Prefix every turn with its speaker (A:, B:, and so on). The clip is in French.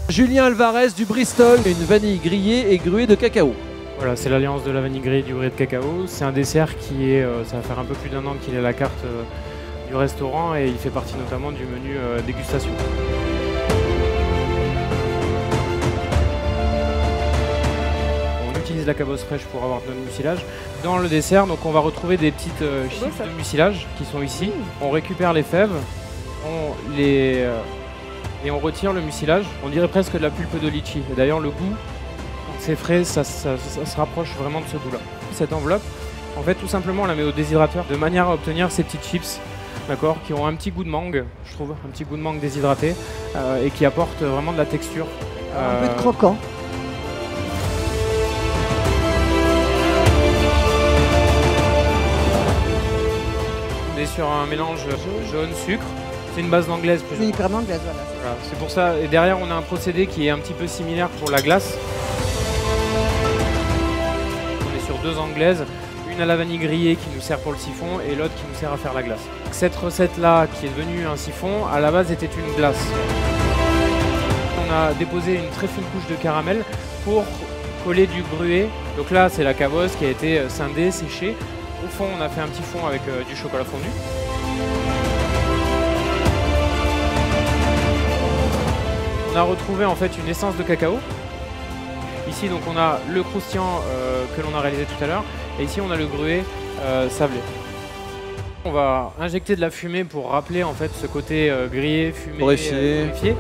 A: Julien Alvarez du Bristol, une vanille grillée et gruée de cacao.
B: Voilà, c'est l'alliance de la vanille grillée et du grué de cacao. C'est un dessert qui est, ça va faire un peu plus d'1 an qu'il est à la carte du restaurant et il fait partie notamment du menu dégustation. On utilise la cabosse fraîche pour avoir notre mucilage. Dans le dessert, donc on va retrouver des petites chips de mucilage qui sont ici. On récupère les fèves, et on retire le mucilage. On dirait presque de la pulpe de litchi. Et d'ailleurs, le goût, quand c'est frais, ça se rapproche vraiment de ce goût-là. Cette enveloppe, en fait, tout simplement, on la met au déshydrateur de manière à obtenir ces petites chips, d'accord, qui ont un petit goût de mangue, je trouve, un petit goût de mangue déshydraté, et qui apportent vraiment de la texture.
C: Un peu de croquant.
B: On est sur un mélange jaune-sucre. C'est une base d'anglaise plus.
C: C'est une crème anglaise, voilà.
B: Voilà, c'est pour ça. Et derrière, on a un procédé qui est un petit peu similaire pour la glace. On est sur 2 anglaises, une à la vanille grillée qui nous sert pour le siphon et l'autre qui nous sert à faire la glace. Cette recette-là, qui est devenue un siphon, à la base était une glace. On a déposé une très fine couche de caramel pour coller du gruet. Donc là, c'est la cabosse qui a été scindée, séchée. Au fond, on a fait un petit fond avec du chocolat fondu. On a retrouvé en fait une essence de cacao. Ici donc on a le croustillant que l'on a réalisé tout à l'heure et ici on a le gruet sablé. On va injecter de la fumée pour rappeler en fait ce côté grillé, fumé,
A: Torréfié.
B: torréfié.